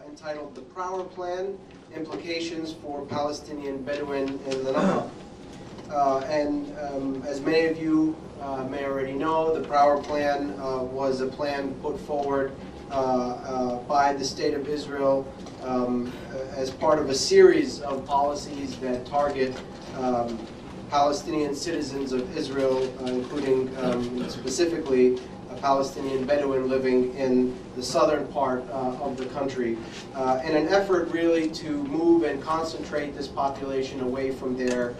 entitled The Prawer Plan, Implications for Palestinian Bedouin in the Naqab. As many of you may already know, the Prawer Plan was a plan put forward by the State of Israel as part of a series of policies that target Palestinian citizens of Israel, including specifically a Palestinian Bedouin living in the southern part of the country, in an effort really to move and concentrate this population away from their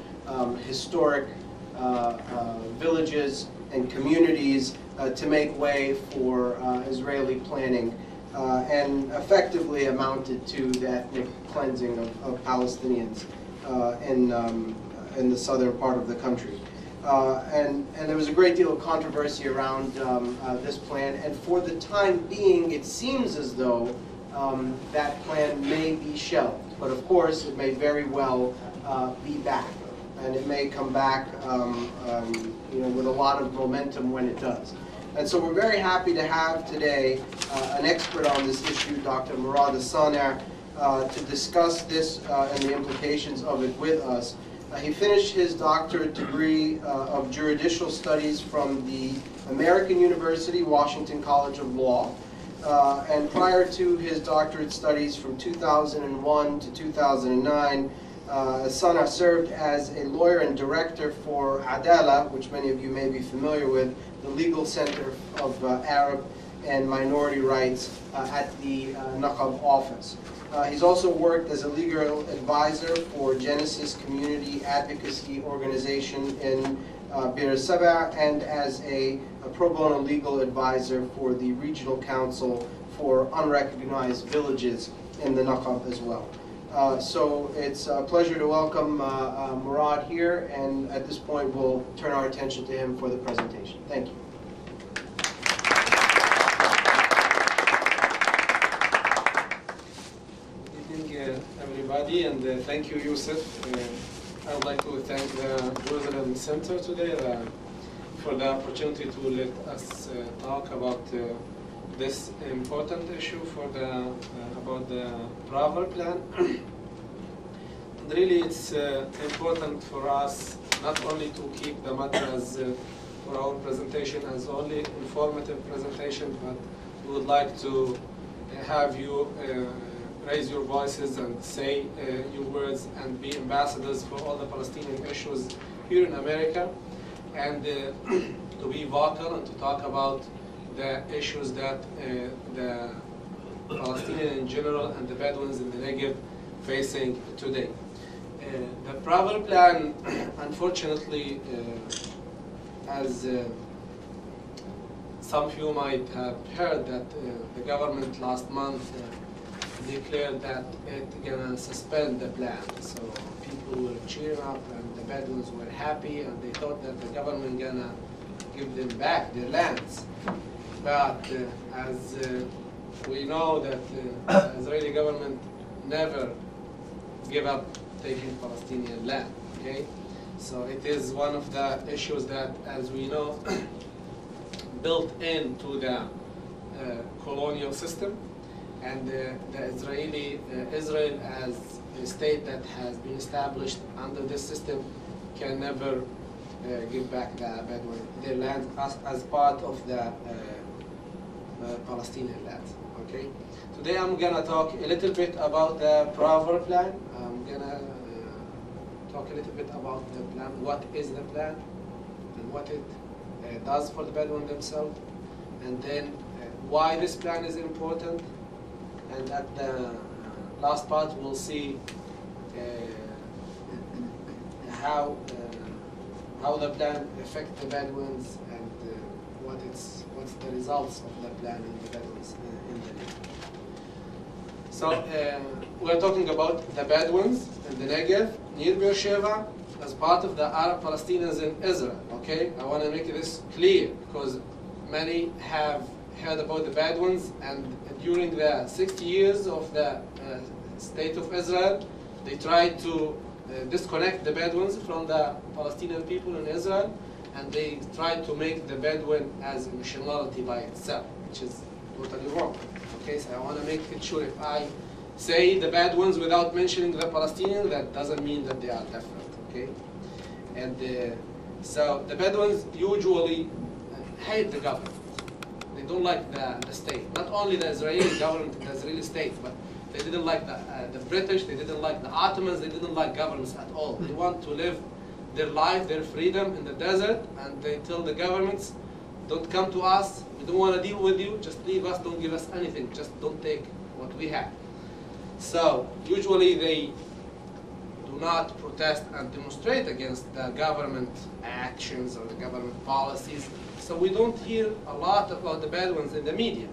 historic villages and communities to make way for Israeli planning, and effectively amounted to that cleansing of Palestinians in the southern part of the country. And there was a great deal of controversy around this plan, and for the time being it seems as though that plan may be shelved, but of course it may very well be back, and it may come back with a lot of momentum when it does. And so we're very happy to have today an expert on this issue, Dr. Morad Elsana, to discuss this and the implications of it with us. He finished his doctorate degree of juridical studies from the American University, Washington College of Law. And prior to his doctorate studies from 2001 to 2009, Elsana served as a lawyer and director for Adala, which many of you may be familiar with, the legal center of Arab and minority rights at the Naqab office. He's also worked as a legal advisor for Genesis Community Advocacy Organization in Bir Saba, and as a pro bono legal advisor for the Regional Council for Unrecognized Villages in the Naqab as well. So it's a pleasure to welcome Morad here, and at this point we'll turn our attention to him for the presentation. Thank you. Everybody, and thank you, Yusuf. I would like to thank the Bedouin Center today for the opportunity to let us talk about this important issue for about the Prawer Plan. And really, it's important for us not only to keep the matter as for our presentation as only informative presentation, but we would like to have you raise your voices and say your words and be ambassadors for all the Palestinian issues here in America, and to be vocal and to talk about the issues that the Palestinians in general and the Bedouins in the Negev facing today. The Prawer Plan, unfortunately, as some of you might have heard, that the government last month declared that it's gonna suspend the plan. So people were cheering up, and the Bedouins were happy, and they thought that the government gonna give them back their lands. But as we know that the Israeli government never give up taking Palestinian land. Okay, so it is one of the issues that, as we know, built into the colonial system. And Israel as a state that has been established under this system can never give back the Bedouin their land as part of the Palestinian land. Okay. Today I'm gonna talk a little bit about the Prawer Plan. I'm gonna talk a little bit about the plan. What is the plan, and what it does for the Bedouin themselves, and then why this plan is important. And at the last part, we'll see how the plan affects the Bedouins, and what's the results of the plan in the Bedouins in the Negev. So we're talking about the Bedouins in the Negev near Beersheba as part of the Arab Palestinians in Israel. Okay, I want to make this clear because many have heard about the Bedouins, and during the 60 years of the State of Israel, they tried to disconnect the Bedouins from the Palestinian people in Israel, and they tried to make the Bedouin as a nationality by itself, which is totally wrong. Okay, so I want to make it sure if I say the Bedouins without mentioning the Palestinians, that doesn't mean that they are different. Okay, and so the Bedouins usually hate the government. They don't like the state. Not only the Israeli government, the Israeli state, but they didn't like the British. They didn't like the Ottomans. They didn't like governments at all. They want to live their life, their freedom in the desert, and they tell the governments, don't come to us, we don't want to deal with you, just leave us, don't give us anything, just don't take what we have. So usually they do not protest and demonstrate against the government actions or the government policies. So we don't hear a lot about the Bedouins in the media.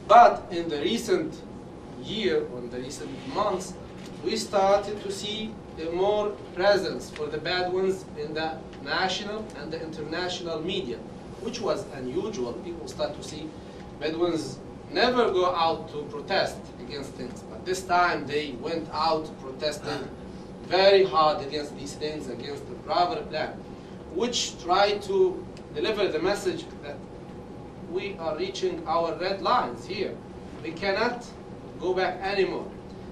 But in the recent year, or in the recent months, we started to see more presence for the Bedouins in the national and the international media, which was unusual. People start to see Bedouins never go out to protest against things, but this time they went out protesting very hard against these things, against the Prawer Plan, which tried to deliver the message that we are reaching our red lines here. We cannot go back anymore.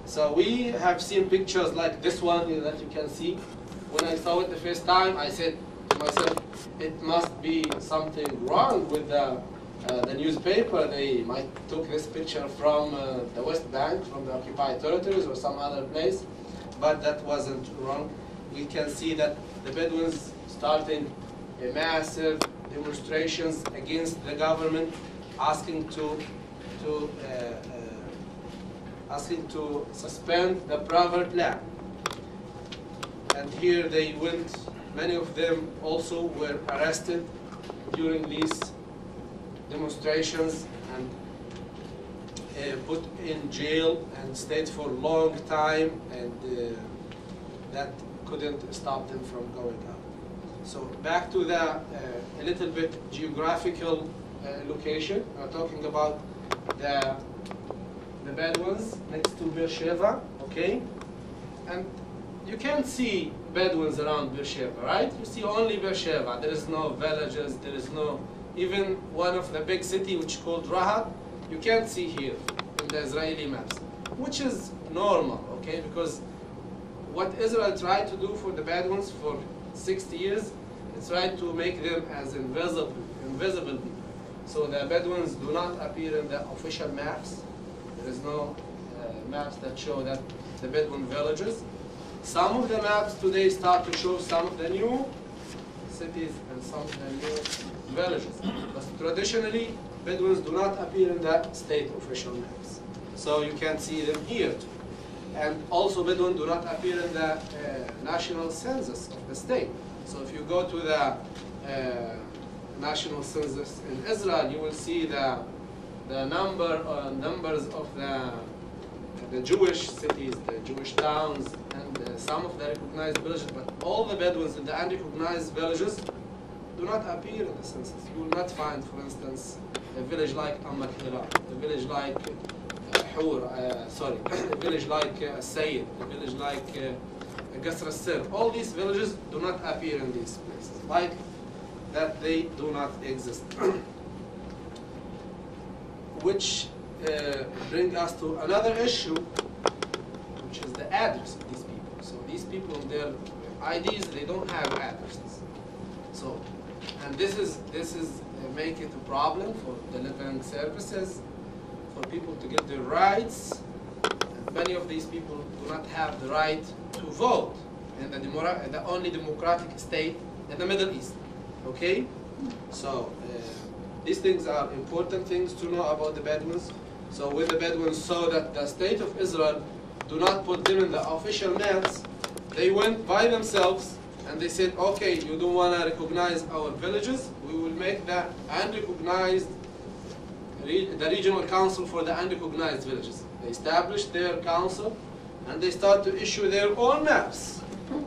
So we have seen pictures like this one that you can see. When I saw it the first time, I said to myself, it must be something wrong with the newspaper. They might took this picture from the West Bank, from the occupied territories or some other place, but that wasn't wrong. We can see that the Bedouins starting a massive demonstrations against the government, asking to suspend the Prawer Plan. And here they went, many of them also were arrested during these demonstrations and put in jail and stayed for a long time, and that couldn't stop them from going out. So back to the a little bit geographical location. We're talking about the Bedouins next to Beersheba, okay? And you can't see Bedouins around Beersheba, right? You see only Beersheba. There is no villages, there is no, even one of the big city which is called Rahat, you can't see here in the Israeli maps, which is normal, okay? Because what Israel tried to do for the Bedouins for 60 years, it's tried to make them as invisible people. So the Bedouins do not appear in the official maps. There is no maps that show that the Bedouin villages. Some of the maps today start to show some of the new cities and some of the new villages. But traditionally, Bedouins do not appear in the state official maps. So you can see them here too. And also Bedouin do not appear in the national census of the state. So if you go to the national census in Israel, you will see the numbers of the Jewish cities, the Jewish towns, and some of the recognized villages. But all the Bedouins in the unrecognized villages do not appear in the census. You will not find, for instance, a village like Amakira, a village like a village like Sayyid, a village like Qasr al-Sir. All these villages do not appear in these places, like that they do not exist. Which bring us to another issue, which is the address of these people. So these people, their IDs, they don't have addresses. So, and this is make it a problem for delivering services, for people to get their rights. And many of these people do not have the right to vote in the only democratic state in the Middle East. Okay, so these things are important things to know about the Bedouins. So when the Bedouins saw that the state of Israel do not put them in the official maps, they went by themselves and they said, okay, you don't want to recognize our villages, we will make the unrecognized, the regional council for the unrecognized villages. They established their council and they start to issue their own maps,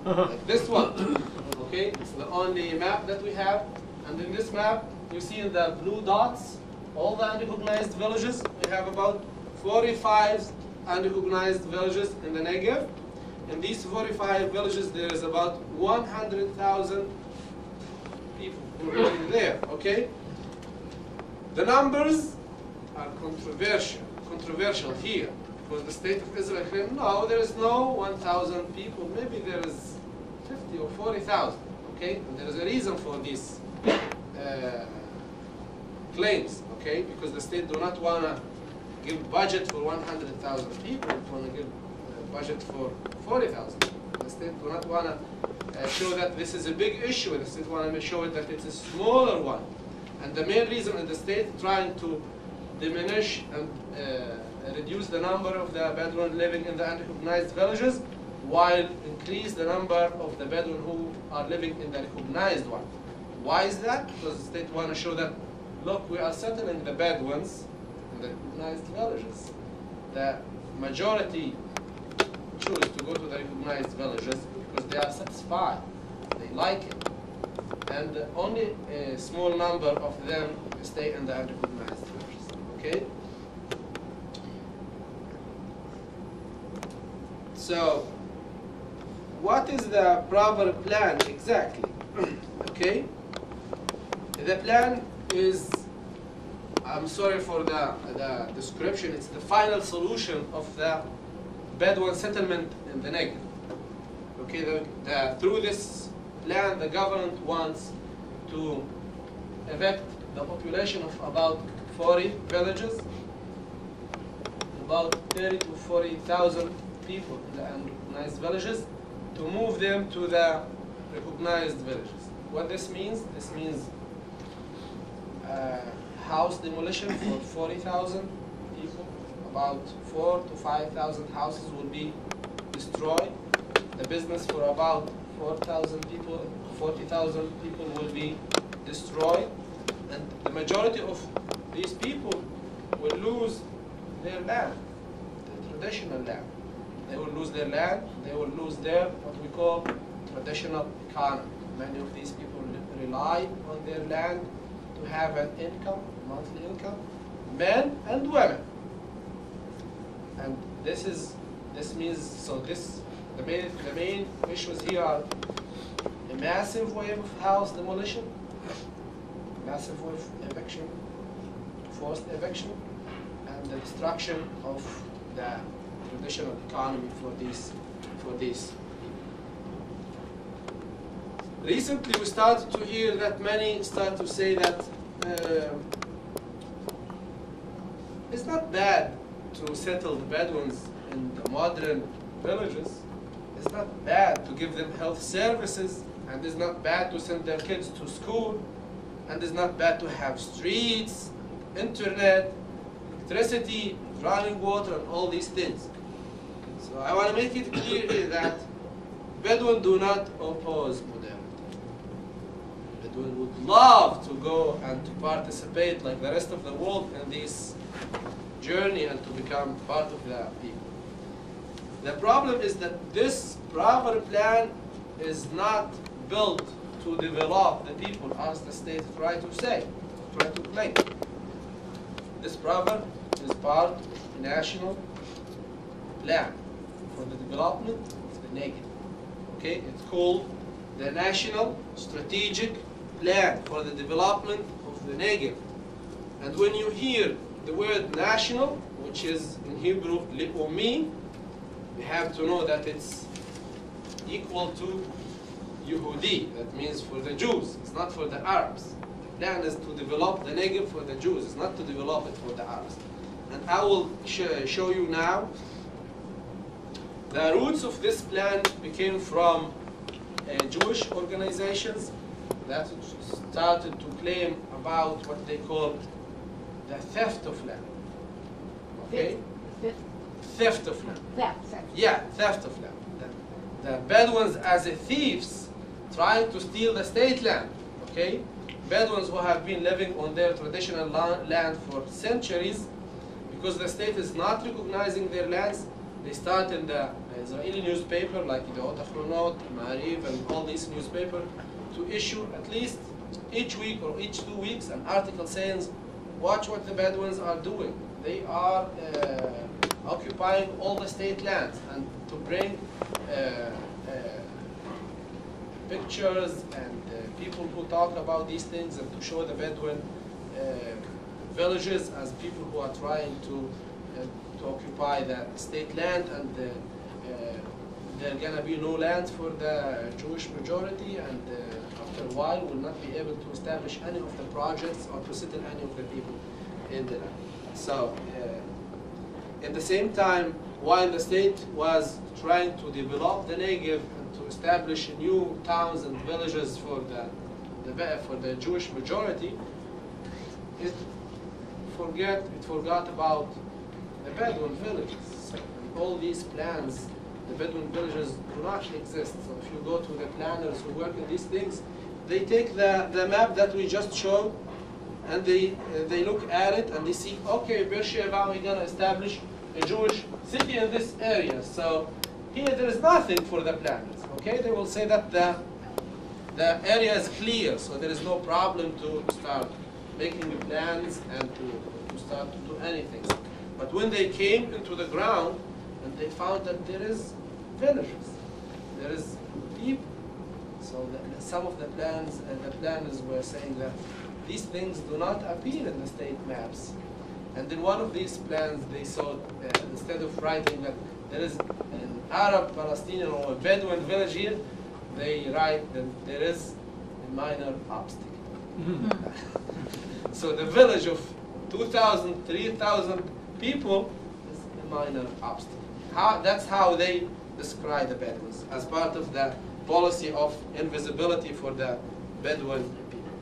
like this one. Okay, it's the only map that we have, and in this map you see in the blue dots all the unrecognized villages. We have about 45 unrecognized villages in the Negev. In these 45 villages, there is about 100,000 people who are living there. Okay, the numbers are controversial here. Because the state of Israel claims, no, there is no 1,000 people, maybe there is 50 or 40,000, okay? And there is a reason for these claims, okay? Because the state do not want to give budget for 100,000 people, it want to give budget for 40,000. The state do not want to show that this is a big issue, the state want to show it that it's a smaller one. And the main reason is the state trying to diminish and reduce the number of the Bedouin living in the unrecognized villages while increase the number of the Bedouin who are living in the recognized one. Why is that? Because the state want to show that, look, we are settling the Bedouins in the recognized villages. The majority choose to go to the recognized villages because they are satisfied, they like it. And only a small number of them stay in the unrecognized villages, okay? So, what is the Prawer Plan exactly? Okay? The plan is, I'm sorry for the description, it's the final solution of the Bedouin settlement in the Naqab. Okay, through this plan, the government wants to evict the population of about 40 villages, about 30 to 40,000 people in the unrecognized villages, to move them to the recognized villages. What this means? This means house demolition for 40,000 people. About 4,000 to 5,000 houses will be destroyed. The business for about 4,000 people, 40,000 people will be destroyed. And the majority of these people will lose their land, the traditional land. They will lose their land, they will lose their, what we call, traditional economy. Many of these people rely on their land to have an income, monthly income, men and women. And this means, so the main issues here are a massive wave of house demolition, massive wave of eviction, forced eviction, and the destruction of the traditional economy for these people. Recently, we started to hear that many start to say that it's not bad to settle the Bedouins in the modern villages. It's not bad to give them health services, and it's not bad to send their kids to school, and it's not bad to have streets, internet, electricity, running water, and all these things. So I want to make it clear here that Bedouin do not oppose modernity. Bedouin would love to go and to participate like the rest of the world in this journey and to become part of the people. The problem is that this Prawer Plan is not built to develop the people as the state try to claim. This Prawer is part of the national plan for the development of the Naqab. Okay, it's called the National Strategic Plan for the Development of the Naqab. And when you hear the word national, which is in Hebrew Le'umi, you have to know that it's equal to Yehudi. That means for the Jews. It's not for the Arabs. The plan is to develop the Naqab for the Jews. It's not to develop it for the Arabs. And I will show you now the roots of this plan became from Jewish organizations that started to claim about what they call the theft of land. Okay? Theft of land. Yeah, theft of land. The Bedouins as thieves trying to steal the state land. Okay? Bedouins who have been living on their traditional land for centuries, because the state is not recognizing their lands, they start in the Israeli newspaper like the Otachronot, Ma'ariv, and all these newspapers to issue at least each week or each 2 weeks an article saying, watch what the Bedouins are doing. They are occupying all the state lands, and to bring pictures and people who talk about these things and to show the Bedouin villages as people who are trying to occupy the state land, and there gonna be no land for the Jewish majority, and after a while will not be able to establish any of the projects or to settle any of the people in the land. So at the same time, while the state was trying to develop the Negev and to establish new towns and villages for the Jewish majority, it forgot about the Bedouin villages. So all these plans, the Bedouin villages do not exist. So if you go to the planners who work in these things, they take the map that we just showed, and they look at it and they see, okay, Beersheba, we're going to establish a Jewish city in this area. So here there is nothing for the planners. Okay, they will say that the area is clear, so there is no problem to start making plans and to start to do anything. But when they came into the ground and they found that there is villages, there is people. So some of the planners were saying that these things do not appear in the state maps. And in one of these plans, they saw, instead of writing that there is an Arab, Palestinian, or a Bedouin village here, they write that there is a minor obstacle. So the village of 2,000, 3,000 people is a minor obstacle. That's how they describe the Bedouins, as part of the policy of invisibility for the Bedouin people.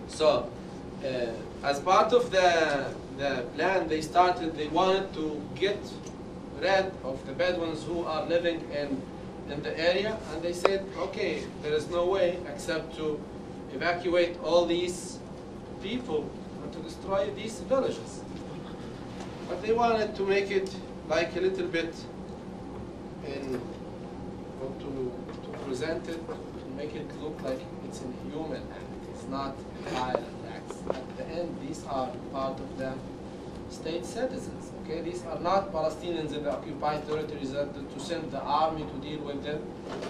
So, as part of the plan, they wanted to get rid of the Bedouins who are living in the area, and they said, okay, there is no way except to evacuate all these people and to destroy these villages. But they wanted to make it like a little bit to present it, to make it look like it's a human act. It's not a violent act. At the end, these are part of the state citizens. Okay, these are not Palestinians in the occupied territories that to send the army to deal with them.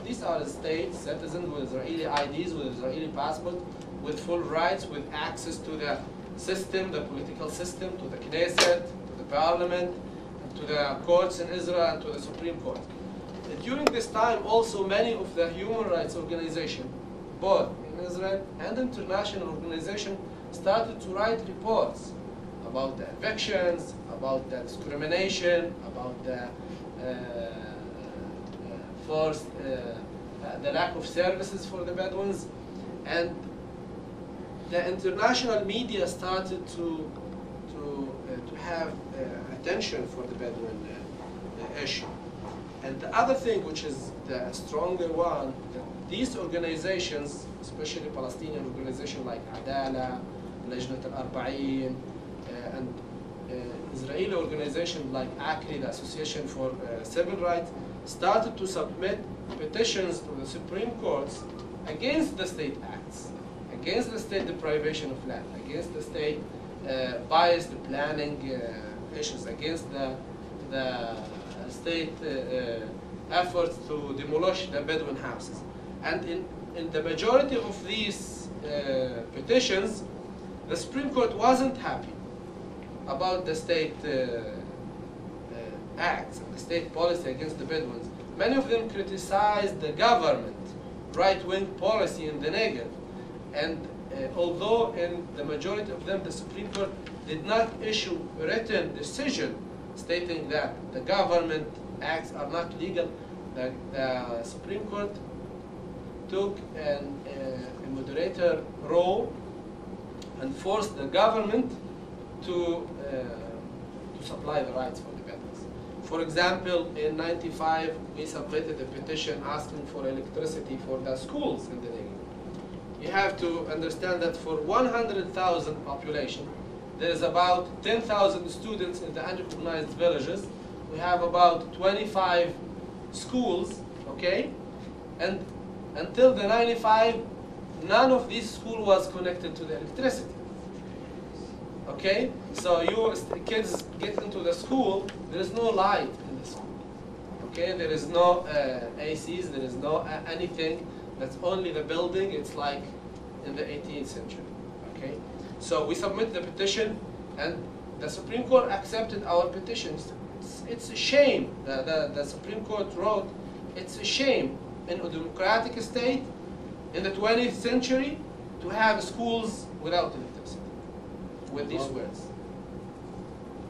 These are state citizens with Israeli IDs, with Israeli passports, with full rights, with access to the system, the political system, to the Knesset, to the parliament, to the courts in Israel, and to the Supreme Court. During this time, also many of the human rights organizations, both in Israel and international organizations, started to write reports about the evictions, about the discrimination, about the the lack of services for the Bedouins, and the international media started to have attention for the Bedouin issue. And the other thing, which is the stronger one, that these organizations, especially Palestinian organizations like Adala, Lajnat al-Arba'in, and Israeli organizations like ACRI, the Association for Civil Rights, started to submit petitions to the Supreme Courts against the state acts, against the state deprivation of land, against the state biased planning issues, against the state efforts to demolish the Bedouin houses. And in the majority of these petitions, the Supreme Court wasn't happy about the state acts and the state policy against the Bedouins. Many of them criticized the government right-wing policy in the Negev. And although in the majority of them the Supreme Court did not issue a written decision stating that the government acts are not legal, the Supreme Court took a moderator role and forced the government to supply the rights for the Bedouins. For example, in '95, we submitted a petition asking for electricity for the schools in the Negev. You have to understand that for 100,000 population, there is about 10,000 students in the unrecognized villages. We have about 25 schools, okay? And until the '95, none of these schools was connected to the electricity. Okay? So kids get into the school, there is no light in the school. Okay? There is no ACs, there is no anything. That's only the building. It's like in the 18th century. Okay? So we submitted the petition, and the Supreme Court accepted our petitions. It's a shame. The Supreme Court wrote, it's a shame in a democratic state in the 20th century to have schools without electricity. With these words.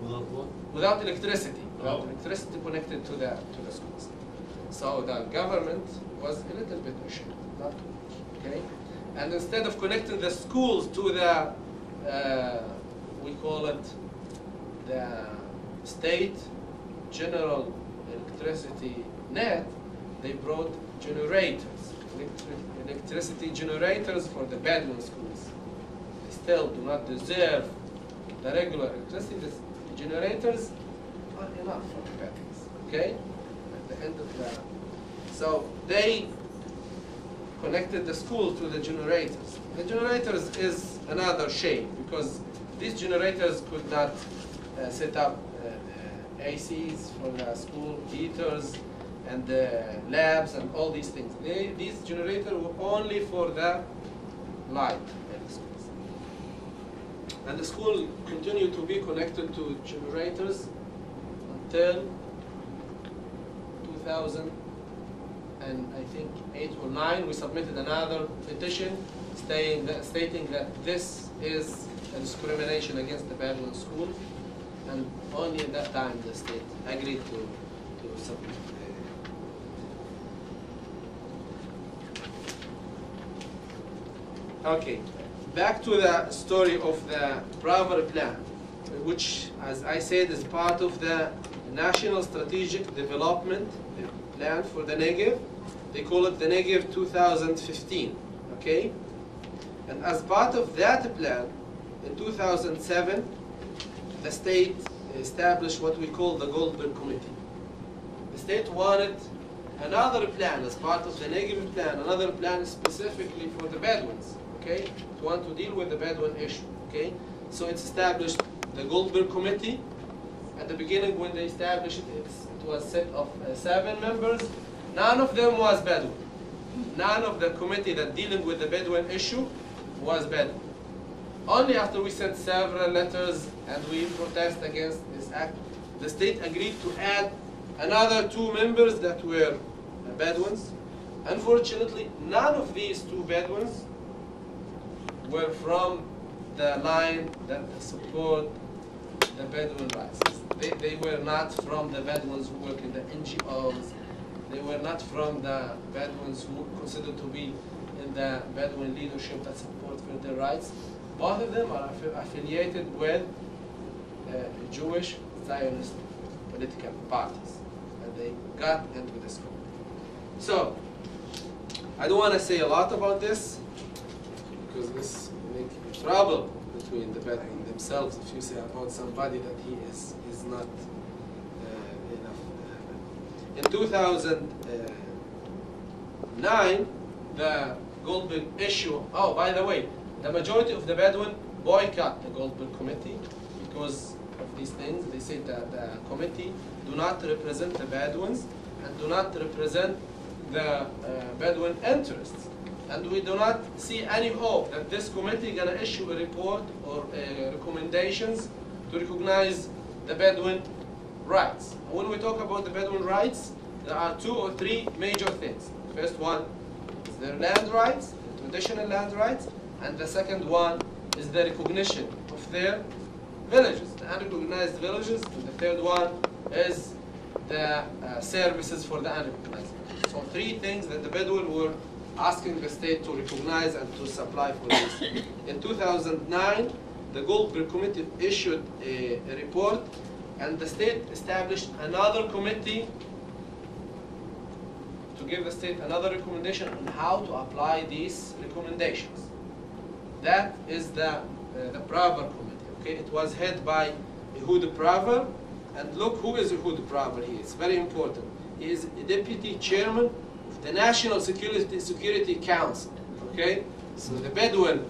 Without what? Without electricity. Without Oh. electricity connected to the schools. So the government was a little bit ashamed, not too much. Okay? And instead of connecting the schools to the we call it the state general electricity net, they brought generators, electricity generators for the Bedouin schools. They still do not deserve the regular electricity. The generators are enough for the Bedouins. Okay? At the end of the so they connected the school to the generators. The generators is another shame because these generators could not set up ACs for the school, heaters, and labs and all these things. These generators were only for the light in the schools. And the school continued to be connected to generators until 2000. And I think 8 or 9, we submitted another petition stating that this is a discrimination against the Bedouin schools, and only at that time the state agreed to submit. Okay, back to the story of the Prawer Plan, which, as I said, is part of the National Strategic Development Plan for the Negev. They call it the Negev 2015, okay? And as part of that plan, in 2007, the state established what we call the Goldberg Committee. The state wanted another plan as part of the Negev plan, another plan specifically for the Bedouins, okay? To want to deal with the Bedouin issue, okay? So it's established the Goldberg Committee. At the beginning, when they established it, it was a set of 7 members. None of them was Bedouin. None of the committee that dealing with the Bedouin issue was Bedouin. Only after we sent several letters and we protest against this act, the state agreed to add another 2 members that were Bedouins. Unfortunately, none of these 2 Bedouins were from the line that support the Bedouin rights. They were not from the Bedouins who work in the NGOs. They were not from the Bedouins who considered to be in the Bedouin leadership that support for their rights. Both of them are affiliated with Jewish Zionist political parties, and they got into this group. So, I don't want to say a lot about this, because this makes trouble between the Bedouin themselves if you say about somebody that he is not enough. In 2009, the Goldberg issue, oh, by the way, the majority of the Bedouin boycott the Goldberg Committee because of these things. They say that the committee do not represent the Bedouins and do not represent the Bedouin interests. And we do not see any hope that this committee is going to issue a report or recommendations to recognize the Bedouin rights. When we talk about the Bedouin rights, there are 2 or 3 major things. The first one is their land rights, the traditional land rights, and the second one is the recognition of their villages, the unrecognized villages, and the third one is the services for the unrecognized villages. So 3 things that the Bedouin were asking the state to recognize and to supply for this. In 2009, the Goldberg Committee issued a report, and the state established another committee to give the state another recommendation on how to apply these recommendations. That is the Prawer Committee. Okay, it was headed by Ehud Prawer, and look who is Ehud Prawer here. It's very important. He is a deputy chairman of the National Security Council. Okay, so the Bedouin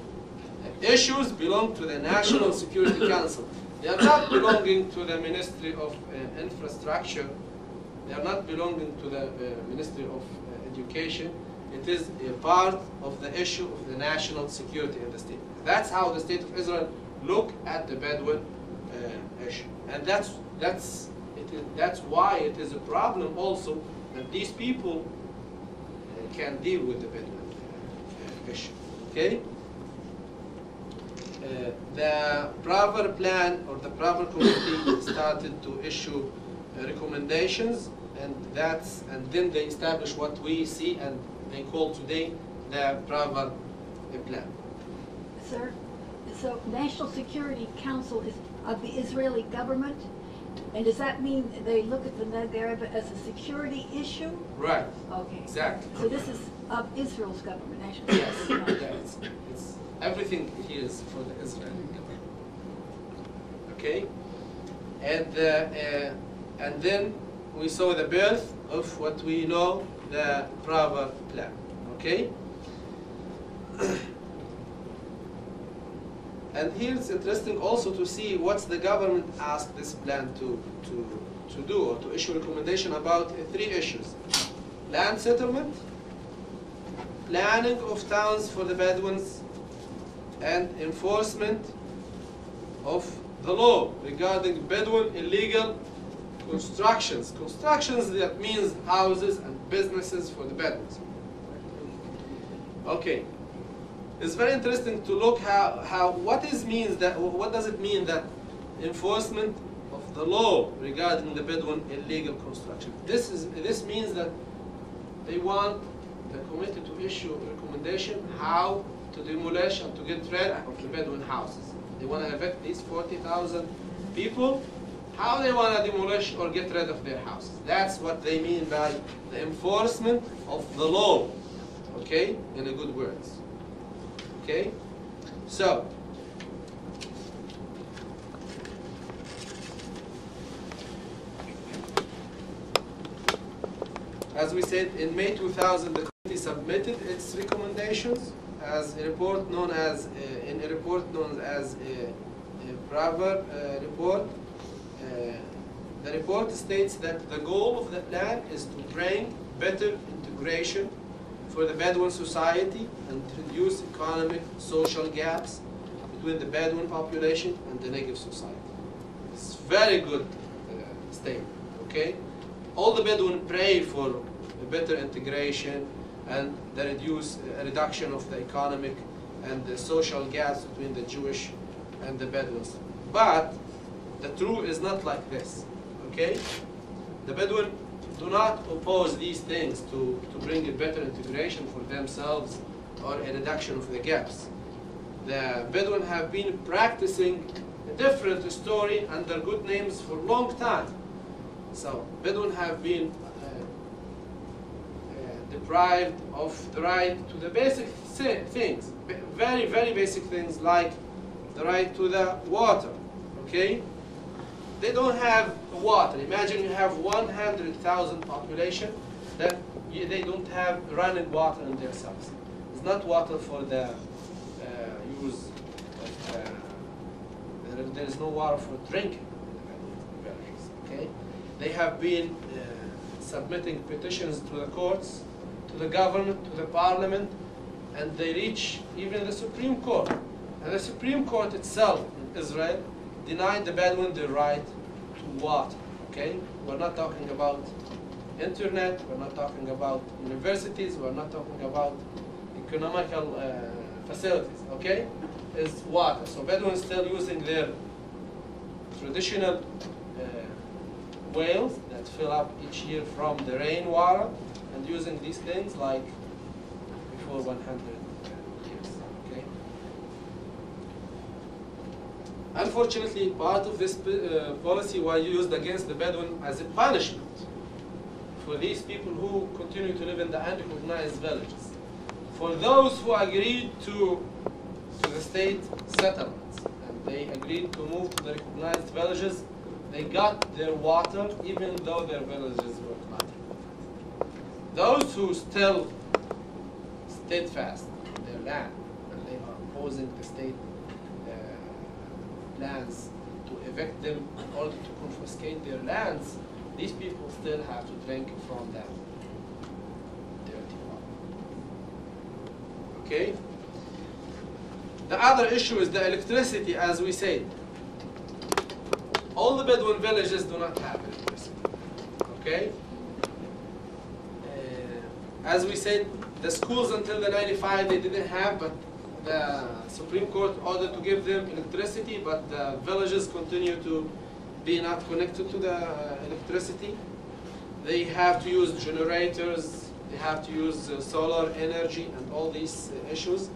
issues belong to the National Security Council. They are not belonging to the Ministry of Infrastructure. They are not belonging to the Ministry of Education. It is a part of the issue of the national security in the state. That's how the state of Israel look at the Bedouin issue, and that's why it is a problem also that these people can deal with the Bedouin issue. Okay. The Prawer Plan or the Prawer Committee started to issue recommendations, and then they established what we see and they call today the Prawer Plan. Sir, so National Security Council is of the Israeli government, and does that mean they look at the Negev as a security issue? Right. Okay. Exactly. So this is of Israel's government, National Yes. Security. Yeah, it's everything here is for the Israeli government. Okay. And then we saw the birth of what we know the Prawer Plan. Okay. And here it's interesting also to see what's the government asked this plan to do or to issue recommendation about three issues: land settlement, planning of towns for the Bedouins, and enforcement of the law regarding Bedouin illegal constructions. Constructions, that means houses and businesses for the Bedouins. Okay. It's very interesting to look what does it mean that enforcement of the law regarding the Bedouin illegal construction. This means that they want the committee to issue a recommendation how to demolish and to get rid of the Bedouin houses. They want to evict these 40,000 people. How they want to demolish or get rid of their houses. That's what they mean by the enforcement of the law. Okay, in a good words. Okay, so as we said, in May 2000, the committee submitted its recommendations as a report known as a Prawer report. The report states that the goal of the plan is to bring better integration for the Bedouin society and to reduce economic, social gaps between the Bedouin population and the Negev society. It's very good statement, okay? All the Bedouin pray for a better integration and the reduction of the economic and the social gaps between the Jewish and the Bedouins. But the truth is not like this, okay? The Bedouin do not oppose these things to bring a better integration for themselves or a reduction of the gaps. The Bedouin have been practicing a different story under good names for a long time. So Bedouin have been deprived of the right to the basic things, very, very basic things like the right to the water, okay? They don't have water. Imagine you have 100,000 population that they don't have running water in their cells. It's not water for the use. There is no water for drinking in the villages. Okay, they have been submitting petitions to the courts, to the government, to the parliament, and they reach even the Supreme Court. And the Supreme Court itself in Israel denied the Bedouin the right to water. Okay, we're not talking about internet. We're not talking about universities. We're not talking about economical facilities. Okay, it's water. So Bedouins still using their traditional wells that fill up each year from the rainwater and using these things like before 100 years. Okay. Unfortunately, part of this policy was used against the Bedouin as a punishment for these people who continue to live in the unrecognized villages. For those who agreed to the state settlements and they agreed to move to the recognized villages, they got their water even though their villages were not recognized. Those who still steadfast in their land and they are opposing the state plans to evict them in order to confiscate their lands, these people still have to drink from that dirty water. Okay? The other issue is the electricity, as we said. All the Bedouin villages do not have electricity. Okay? As we said, the schools until the 95 they didn't have, but the Supreme Court ordered to give them electricity, but the villages continue to be not connected to the electricity. They have to use generators, they have to use solar energy and all these issues.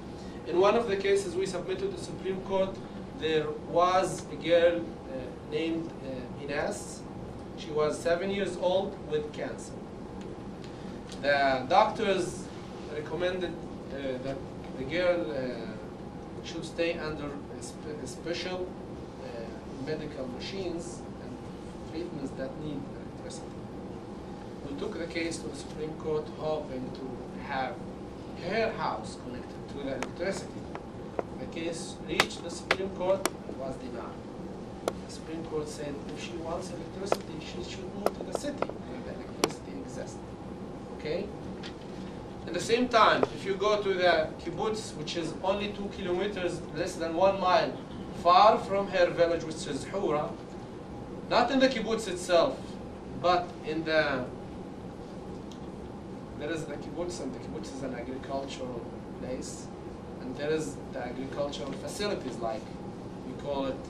In one of the cases we submitted to the Supreme Court, there was a girl named Ines. She was 7 years old with cancer. The doctors recommended that the girl should stay under special medical machines and treatments that need electricity. We took the case to the Supreme Court hoping to have her house connected to the electricity. The case reached the Supreme Court and was denied. The Supreme Court said if she wants electricity, she should move to the city where the electricity exists. Okay? At the same time, if you go to the kibbutz, which is only 2 kilometers, less than 1 mile, far from her village, which is Hura, not in the kibbutz itself, but in the, there is the kibbutz, and the kibbutz is an agricultural place, and there is the agricultural facilities, like we call it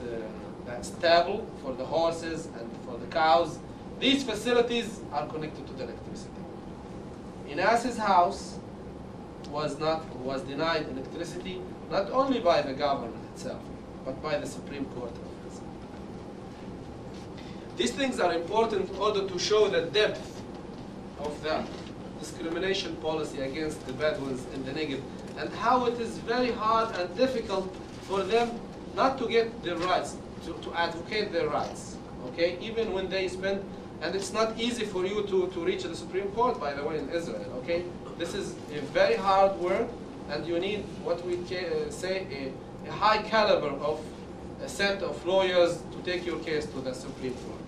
the stable for the horses and for the cows. These facilities are connected to the electricity. Inas's house was denied electricity, not only by the government itself, but by the Supreme Court. These things are important in order to show the depth of the discrimination policy against the Bedouins in the Negev, and how it is very hard and difficult for them not to get their rights, to advocate their rights. Okay, even when they spend. And it's not easy for you to reach the Supreme Court, by the way, in Israel, okay? This is a very hard work, and you need what we say a high caliber of a set of lawyers to take your case to the Supreme Court.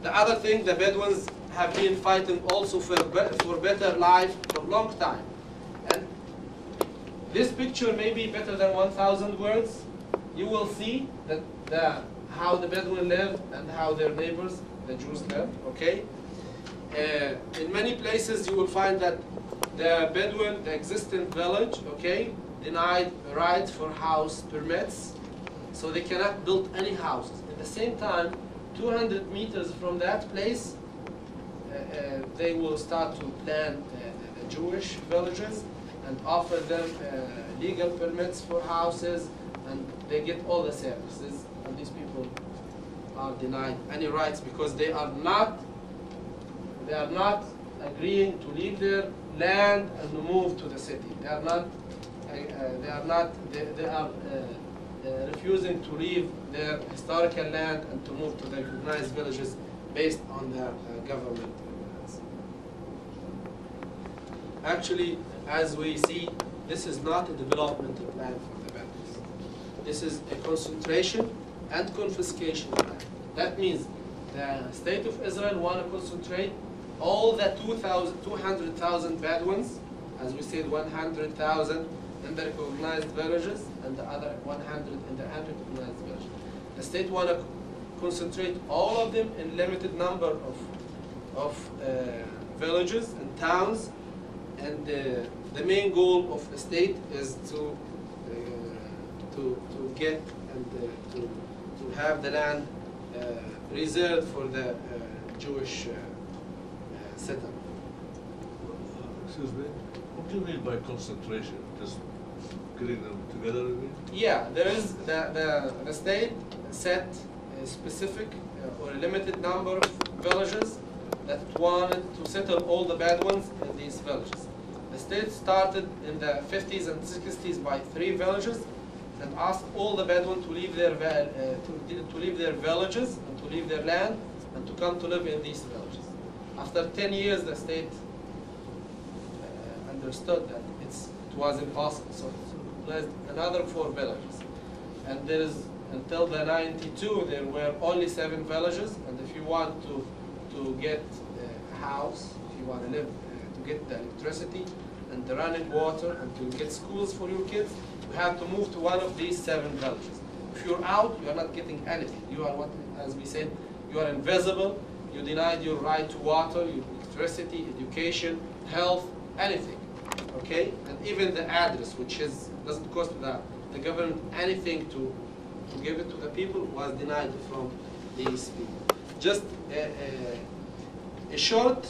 The other thing, the Bedouins have been fighting also for better life for a long time. And this picture may be better than 1,000 words. You will see that how the Bedouin live and how their neighbors, the Jews, live, okay? In many places you will find that the Bedouin, the existing village, okay, denied right for house permits, so they cannot build any houses. At the same time, 200 meters from that place, they will start to plan the Jewish villages and offer them legal permits for houses, and they get all the services. And these people are denied any rights because they are not agreeing to leave their land and move to the city. They are refusing to leave their historical land and to move to the recognized villages based on the government. Actually, as we see, this is not a development plan for the Bedouins. This is a concentration and confiscation plan. That means the state of Israel want to concentrate all the 200,000 Bedouins, as we said, 100,000 in the recognized villages and the other 100 in the unrecognized villages. The state want to concentrate all of them in limited number of villages and towns, and the main goal of the state is to get and to have the land reserved for the Jewish settlement. Excuse me, what do you mean by concentration? Just getting them together, you mean? Yeah, there is the state set a specific or a limited number of villages that wanted to settle all the Bedouins in these villages. The state started in the 50s and 60s by 3 villages and asked all the Bedouin to leave their villages and to leave their land and to come to live in these villages. After 10 years, the state understood that it was impossible, so it replaced another 4 villages. And there is, until the 92, there were only 7 villages, and if you want to get a house, if you want to live, to get the electricity, and the running water and to get schools for your kids, you have to move to one of these 7 villages. If you're out, you are not getting anything. You are what, as we said, you are invisible. You denied your right to water, your electricity, education, health, anything. Okay, and even the address, which doesn't cost the government anything to give it to the people, was denied from these people. Just a short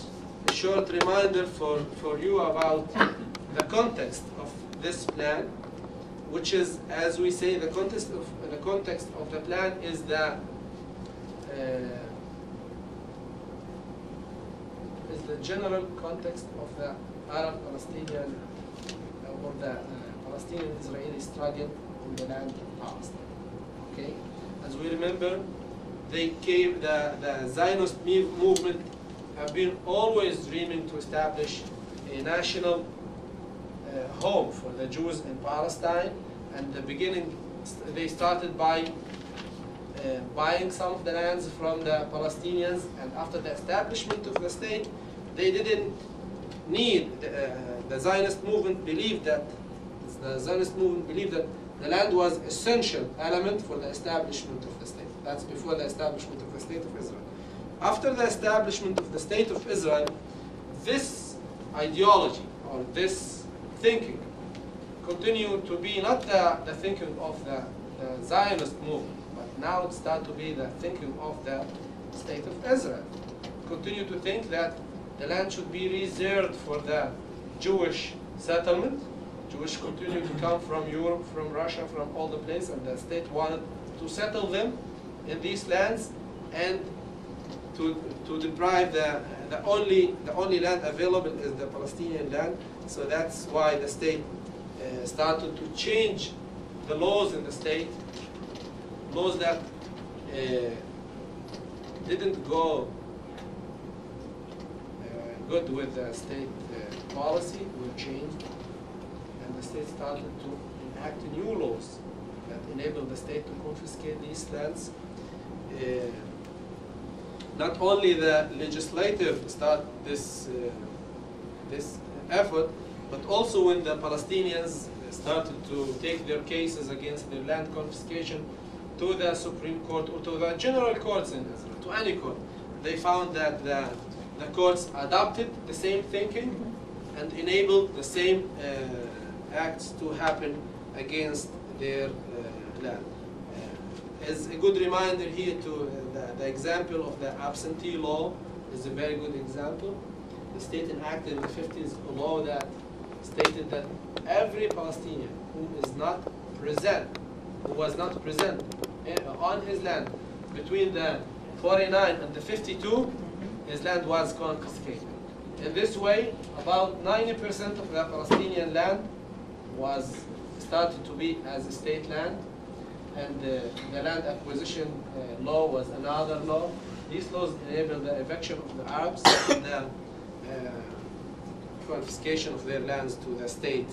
reminder for you about the context of this plan, which is, as we say, the context of the plan is the general context of the Arab-Palestinian or the Palestinian-Israeli struggle in the land of Palestine. Okay, as we remember, the Zionist movement have been always dreaming to establish a national home for the Jews in Palestine. And the beginning, they started by buying some of the lands from the Palestinians, and after the establishment of the state, they didn't need, the Zionist movement believed that the land was essential element for the establishment of the state. That's before the establishment of the State of Israel. After the establishment of the State of Israel, this ideology or this thinking continued to be not the thinking of the Zionist movement, but now it started to be the thinking of the State of Israel. Continue to think that the land should be reserved for the Jewish settlement. Jewish continue to come from Europe, from Russia, from all the places, and the state wanted to settle them in these lands and to deprive the only land available is the Palestinian land. So that's why the state started to change the laws in the state, laws that didn't go good with the state policy were changed, and the state started to enact new laws that enabled the state to confiscate these lands. Not only the legislative start this effort, but also when the Palestinians started to take their cases against their land confiscation to the Supreme Court or to the general courts in Israel, to any court, they found that the courts adopted the same thinking and enabled the same acts to happen against their land. As a good reminder here to the example of the absentee law is a very good example. The state enacted in the 50s a law that stated that every Palestinian who was not present on his land between the 49 and the 52, his land was confiscated. In this way, about 90% of the Palestinian land was started to be as a state land, and the land acquisition law was another law. These laws enabled the eviction of the Arabs and the confiscation of their lands to the state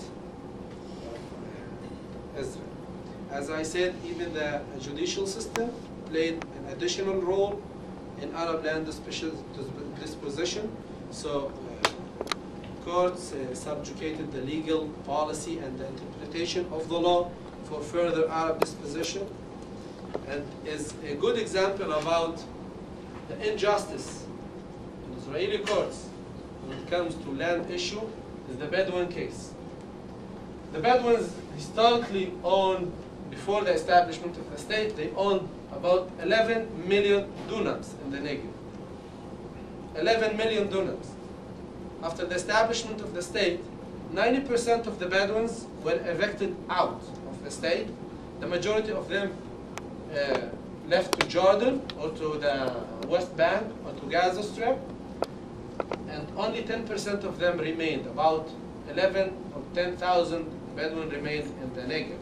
of Israel. As I said, even the judicial system played an additional role in Arab land disposition. So courts subjugated the legal policy and the interpretation of the law for further Arab disposition, and is a good example about the injustice in Israeli courts when it comes to land issue is the Bedouin case. The Bedouins historically owned, before the establishment of the state, they owned about 11 million dunams in the Naqab. 11 million dunams. After the establishment of the state, 90% of the Bedouins were evicted out of the state. The majority of them left to Jordan or to the West Bank or to Gaza Strip, and only 10% of them remained. About 11 or 10,000 Bedouin remained in the Naqab.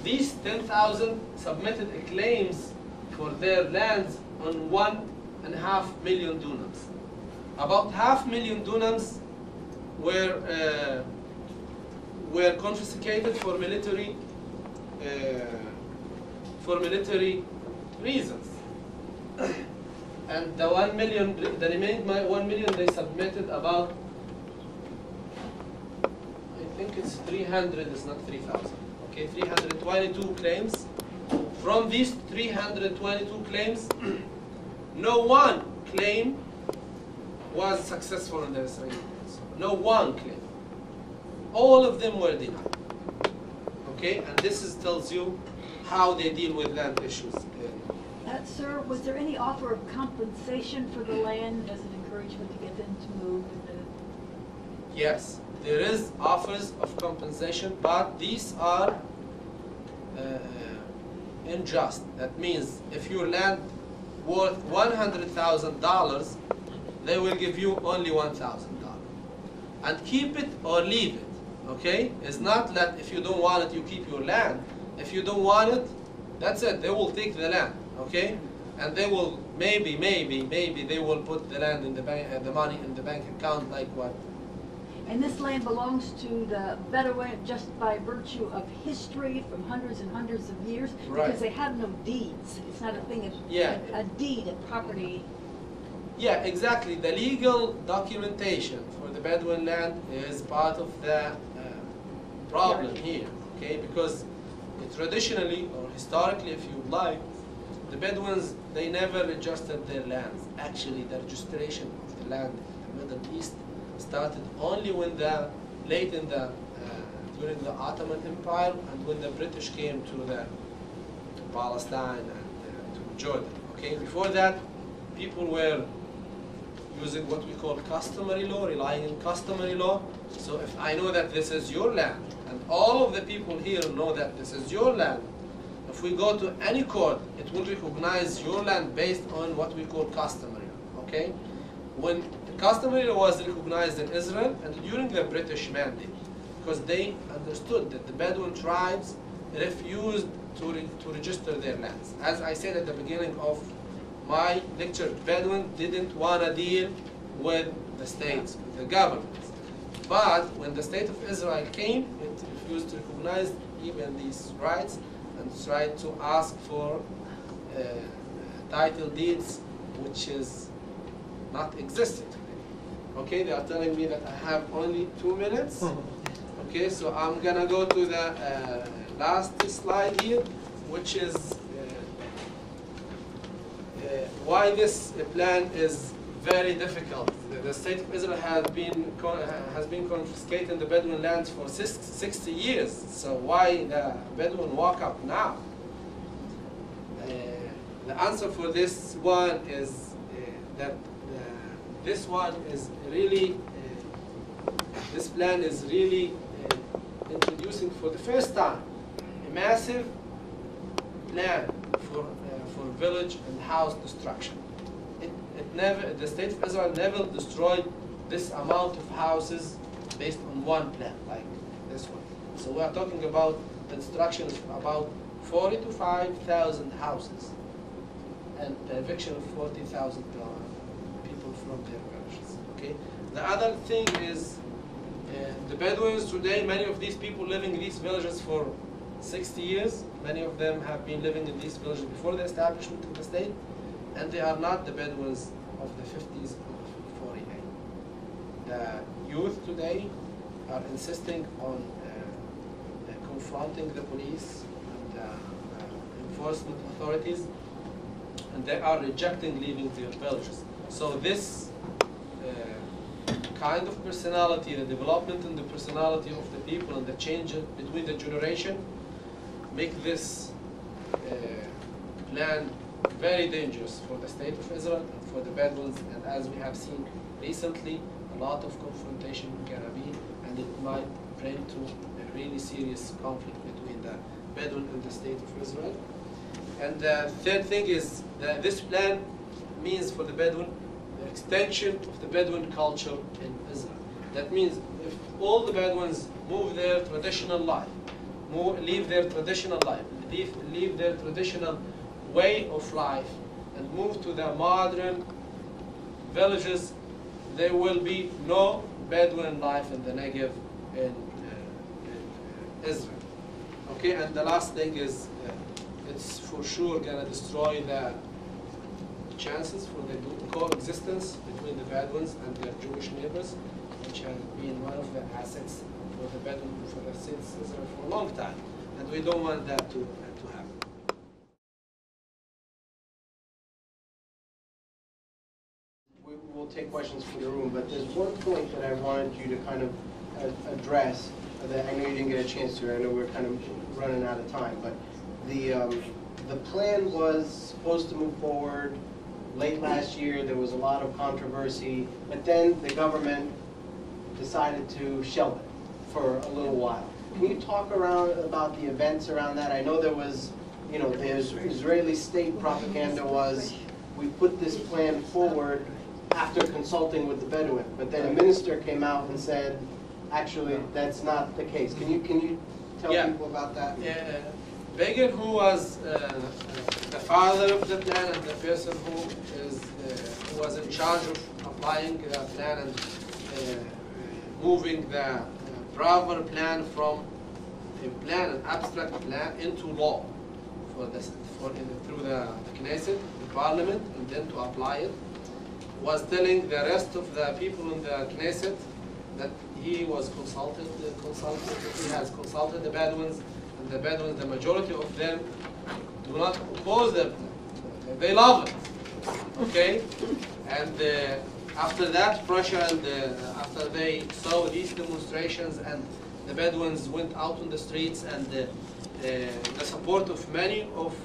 These 10,000 submitted claims for their lands on 1.5 million dunams. About 500,000 dunams were confiscated for military reasons. And the 1 million, the remaining 1 million, they submitted about think it's 300, it's not 3,000. Okay, 322 claims. From these 322 claims, no one claim was successful in the Israeli courts. No one claim. All of them were denied. Okay, and this tells you how they deal with land issues. Sir, was there any offer of compensation for the land as an encouragement to get them to move? Yes, there is offers of compensation, but these are unjust. That means if your land worth $100,000, they will give you only $1,000. And keep it or leave it, okay? It's not that if you don't want it, you keep your land. If you don't want it, that's it. They will take the land, okay? And they will, maybe they will put the land in the bank, the money in the bank account, like what? And this land belongs to the Bedouin just by virtue of history from hundreds and hundreds of years, Right. because they have no deeds. It's not a thing of a deed of property. Yeah, exactly. The legal documentation for the Bedouin land is part of the problem here, okay? Because traditionally or historically, if you like, the Bedouins, they never registered their lands. Actually, the registration of the land in the Middle East started only when during the Ottoman Empire and when the British came to Palestine and to Jordan. Okay, before that, people were using what we call customary law, relying on customary law. So if I know that this is your land, and all of the people here know that this is your land, if we go to any court, it will recognize your land based on what we call customary law. Okay, when customary law was recognized in Israel and during the British mandate, because they understood that the Bedouin tribes refused to register their lands. As I said at the beginning of my lecture, Bedouin didn't want to deal with the states, with the governments. But when the state of Israel came, it refused to recognize even these rights and tried to ask for title deeds, which is not existent today. Okay, they are telling me that I have only 2 minutes. Okay, so I'm gonna go to the last slide here, which is why this plan is very difficult. The state of Israel has been confiscating the Bedouin lands for 60 years. So why the Bedouin walk up now? The answer for this one is that this one is really, this plan is really introducing for the first time a massive plan for village and house destruction. The state of Israel never destroyed this amount of houses based on one plan like this one. So we are talking about the destruction of about 40,000 to 5,000 houses and the eviction of 40,000 people from their villages. Okay. The other thing is the Bedouins today, many of these people living in these villages for 60 years, many of them have been living in these villages before the establishment of the state, and they are not the Bedouins of the 50s of 48. The youth today are insisting on confronting the police and enforcement authorities, and they are rejecting leaving their villages. So this kind of personality, the development in the personality of the people and the change between the generation make this plan very dangerous for the state of Israel and for the Bedouins, and as we have seen recently, a lot of confrontation gonna be, and it might bring to a really serious conflict between the Bedouin and the state of Israel. And the third thing is that this plan means for the Bedouin the extension of the Bedouin culture in Israel. That means if all the Bedouins move their traditional life, leave their traditional life, leave their traditional way of life, and move to the modern villages, there will be no Bedouin life in the Negev in Israel. Okay, and the last thing is it's for sure gonna destroy the chances for the coexistence between the Bedouins and their Jewish neighbors. which has been one of the assets for the Bedouin for the Israel for a long time, and we don't want that to happen. We'll take questions from the room, but there's one point that I wanted you to kind of address that I know you didn't get a chance to. I know we're kind of running out of time, but the plan was supposed to move forward late last year. There was a lot of controversy, but then the government decided to shelve it for a little while. Can you talk about the events around that? I know there was, the Israeli state propaganda was, we put this plan forward after consulting with the Bedouin, but then a minister came out and said, actually, that's not the case. Can you tell people about that? Yeah, Begin, who was the father of the plan and the person who was in charge of applying the plan and moving the Prawer Plan from an abstract plan into law through the Knesset, the Parliament, and then to apply it, was telling the rest of the people in the Knesset that he was he has consulted the Bedouins, and the Bedouins, the majority of them, do not oppose the plan. They love it, okay? And after that pressure, and after they saw these demonstrations, and the Bedouins went out on the streets, and the support of many of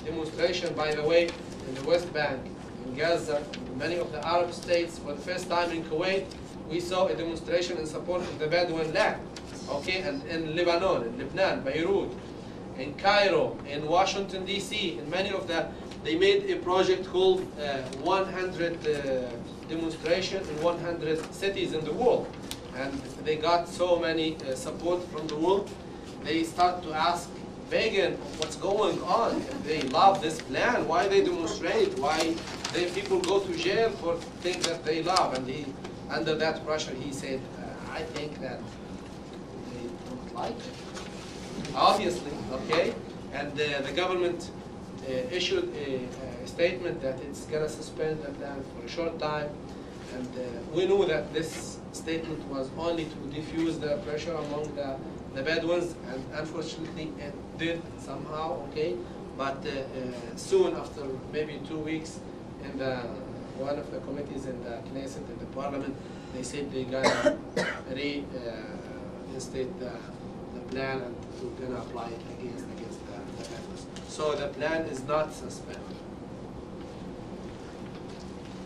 demonstration, by the way, in the West Bank, in Gaza, in many of the Arab states, for the first time in Kuwait, we saw a demonstration in support of the Bedouin land, okay, and in Lebanon, in Lebanon, Beirut, in Cairo, in Washington, D.C., in many of the, they made a project called 100 demonstration in 100 cities in the world, and they got so many support from the world. They start to ask Begin what's going on. If they love this plan, why they demonstrate? Why people go to jail for things that they love? And under that pressure, he said, I think that they don't like it. Obviously, okay? And the government issued a statement that it's going to suspend the plan for a short time. And we knew that this statement was only to diffuse the pressure among the Bedouins, and unfortunately it did somehow, okay? But soon, after maybe 2 weeks, in one of the committees in the Knesset, in the Parliament, they said they're gonna reinstate the plan, and we're gonna apply it against the Bedouins. So the plan is not suspended.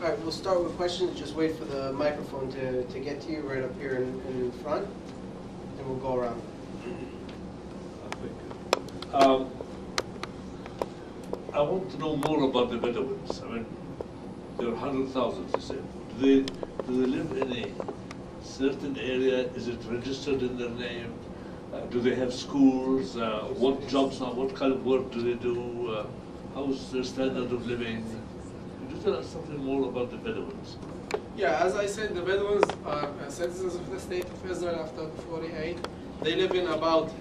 All right, we'll start with questions. Just wait for the microphone to get to you right up here in front, and we'll go around. I want to know more about the Bedouins. I mean, there are 100,000, you said. Do they live in a certain area? Is it registered in their name? Do they have schools? What jobs now? What kind of work do they do? How's their standard of living? Could you tell us something more about the Bedouins? Yeah, as I said, the Bedouins are citizens of the state of Israel after 48. They live in about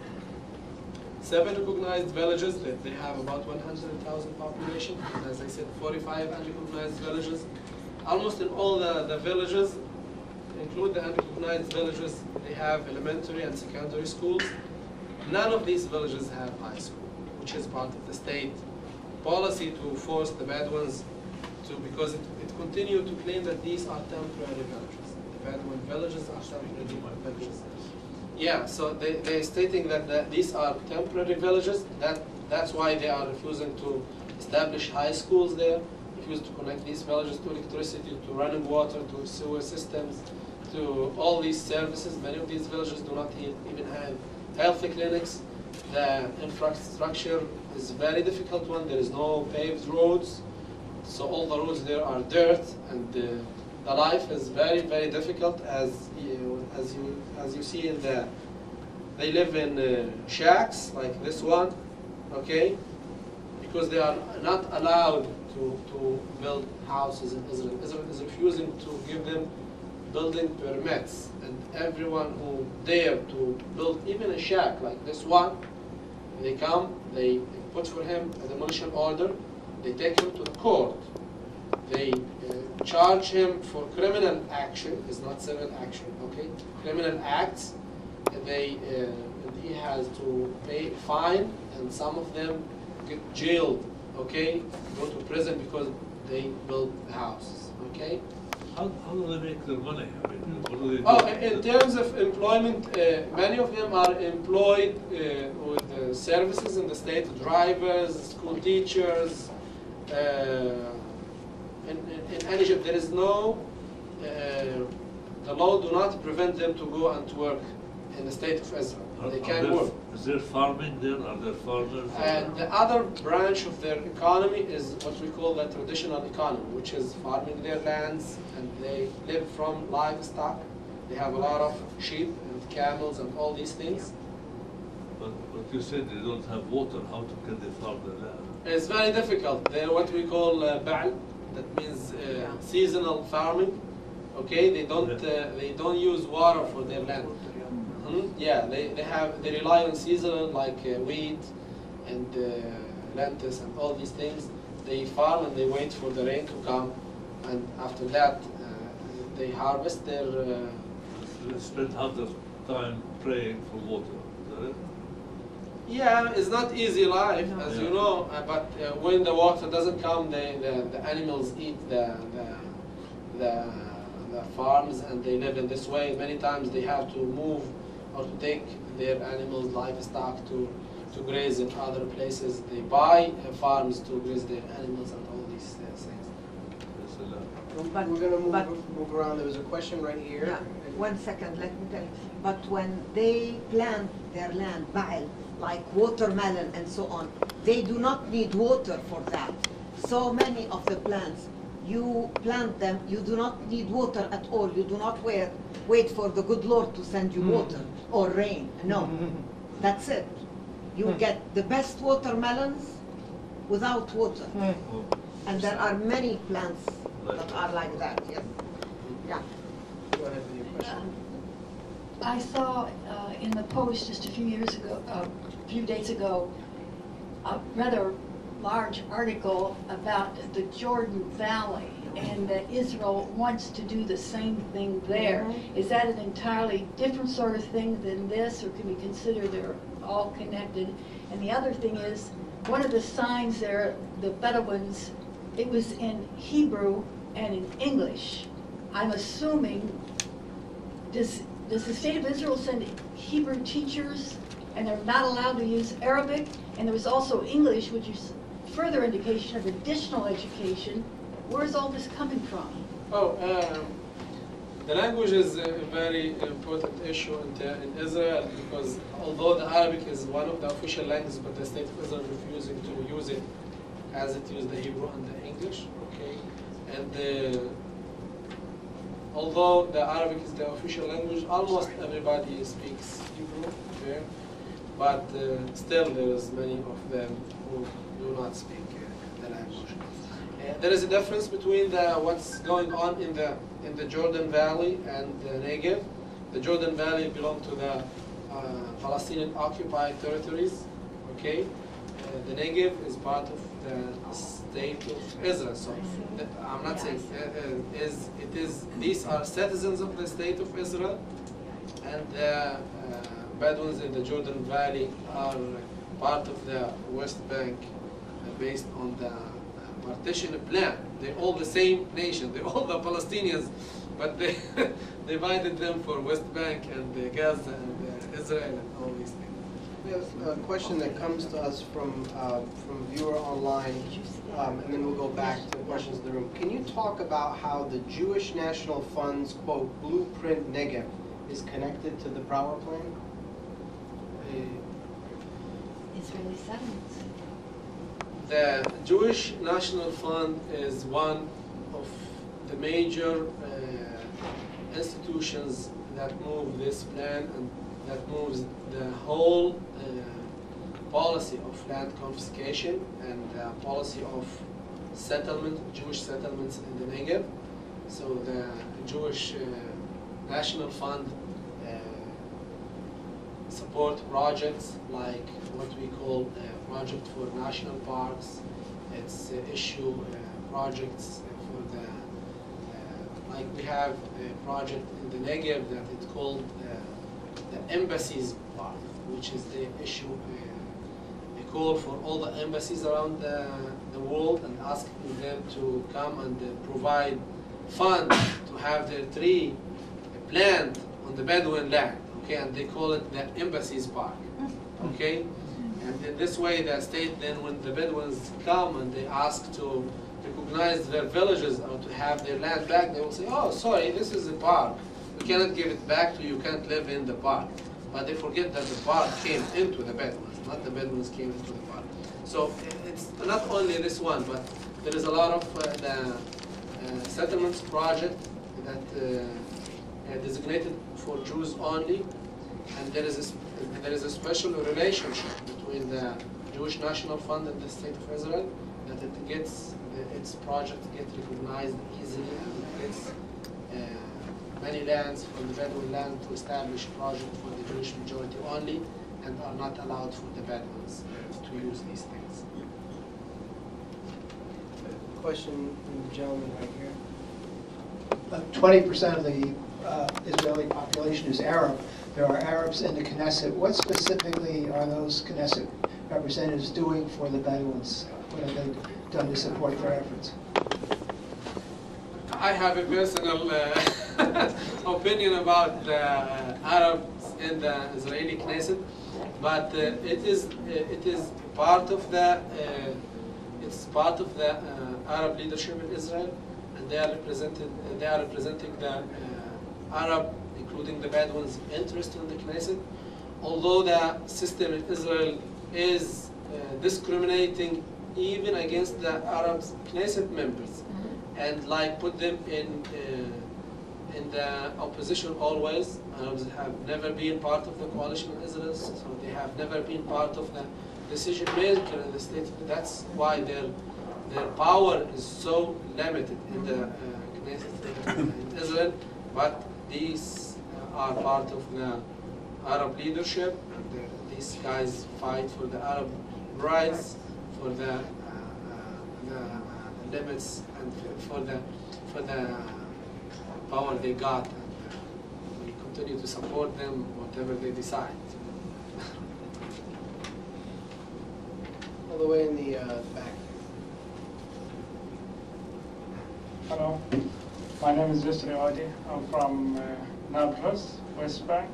7 recognized villages. They have about 100,000 population. And as I said, 45 unrecognized villages. Almost in all the villages, include the unrecognized villages, they have elementary and secondary schools. None of these villages have high school, which is part of the state policy to force the Bedouins to, because it continued to claim that these are temporary villages. The Bedouin villages are temporary villages. Yeah, so they're stating that these are temporary villages. That's why they are refusing to establish high schools there, refuse to connect these villages to electricity, to running water, to sewer systems, to all these services. Many of these villages do not even have health clinics. The infrastructure is a very difficult one. There is no paved roads, so all the roads there are dirt, and the life is very, very difficult. As you see in they live in shacks like this one, okay? Because they are not allowed to build houses in Israel. Israel is refusing to give them building permits, and everyone who dare to build even a shack like this one, they come, they put for him a demolition order, they take him to the court, they charge him for criminal action. It's not civil action, okay? Criminal acts, he has to pay fine, and some of them get jailed, okay? Go to prison because they build houses, okay? How do they make their money? I mean, what do they do? Oh, in terms of employment, many of them are employed with services in the state, drivers, school teachers. In Egypt, there is no, the law do not prevent them to go and to work in the state of Israel. They can work. Is there farming there? Are there farmers? And the other branch of their economy is what we call the traditional economy, which is farming their lands, and they live from livestock. They have a lot of sheep and camels and all these things. But you said they don't have water. How can they farm their land? It's very difficult. They're what we call ba'al, that means seasonal farming. Okay, they don't use water for their land. Yeah, they rely on seasonal like wheat and lentils and all these things. They farm and they wait for the rain to come, and after that they harvest their. They spend half the time praying for water. Is that it? Yeah, it's not easy life, as you know. But when the water doesn't come, the animals eat the farms, and they live in this way. Many times they have to move or to take their animals, livestock, to graze in other places. They buy farms to graze their animals and all these things. But- We're going but- to move around. There was a question right here. Yeah, 1 second, let me tell you. But when they plant their land, ba'al, like watermelon and so on, they do not need water for that. So many of the plants, you plant them, you do not need water at all. You do not wait for the good Lord to send you water or rain. No, that's it. You get the best watermelons without water. And there are many plants that are like that, yes. Yeah. Go ahead with your question. I saw in the Post just a few days ago, a rather large article about the Jordan Valley, and that Israel wants to do the same thing there. Is that an entirely different sort of thing than this, or can we consider they're all connected? And the other thing is, one of the signs there, the Bedouins, it was in Hebrew and in English. I'm assuming, does the state of Israel send Hebrew teachers and they're not allowed to use Arabic? And there was also English, which is further indication of additional education. Where is all this coming from? Oh, the language is a very important issue in Israel, because although the Arabic is one of the official languages, but the state of Israel is refusing to use it as it used the Hebrew and the English. Okay, and although the Arabic is the official language, almost everybody speaks Hebrew there, but still there is many of them who do not speak the language. There is a difference between what's going on in the Jordan Valley and the Negev. The Jordan Valley belongs to the Palestinian occupied territories. Okay, the Negev is part of the state of Israel. So I'm not saying these are citizens of the state of Israel, and the Bedouins in the Jordan Valley are part of the West Bank based on the partition plan. They're all the same nation. They're all the Palestinians, but they divided them for West Bank and Gaza and Israel and all these things. We have a question that comes to us from a viewer online, and then we'll go back to the questions in the room. Can you talk about how the Jewish National Fund's, quote, Blueprint Negev is connected to the Prawer Plan? Israeli settlements. The Jewish National Fund is one of the major institutions that move this plan and that moves the whole policy of land confiscation and policy of settlement, Jewish settlements in the Negev. So the Jewish National Fund support projects like what we call Project for National Parks. It's issue projects for the like we have a project in the Negev that it's called the Embassies Park, which is the issue, a call for all the embassies around the world and asking them to come and provide funds to have their tree plant on the Bedouin land, okay, and they call it the Embassies Park, okay? And in this way, the state then, when the Bedouins come and they ask to recognize their villages or to have their land back, they will say, oh, sorry, this is a park. We cannot give it back to you, you can't live in the park. But they forget that the park came into the Bedouins, not the Bedouins came into the park. So it's not only this one, but there is a lot of the settlements project that designated for Jews only, and there is a special relationship between the Jewish National Fund and the State of Israel, that it gets its project get recognized easily, and it gets many lands from the Bedouin land to establish a project for the Jewish majority only, and are not allowed for the Bedouins to use these things. Question from the gentleman right here. 20% of the Israeli population is Arab. There are Arabs in the Knesset. What specifically are those Knesset representatives doing for the Bedouins? What have they done to support their efforts? I have a personal opinion about the Arabs in the Israeli Knesset, but it is part of the Arab leadership in Israel, and they are representing the Arab, including the Bedouins' interest in the Knesset. Although the system in Israel is discriminating even against the Arab Knesset members, and like put them in the opposition always. Arabs have never been part of the coalition in Israel, so they have never been part of the decision maker in the state. That's why their power is so limited in the Knesset in Israel. But these are part of the Arab leadership, and these guys fight for the Arab rights, for the limits, and for the power they got. And we continue to support them whatever they decide. All the way in the back. Hello, my name is Yusri Wadi. I'm from Nablus, West Bank.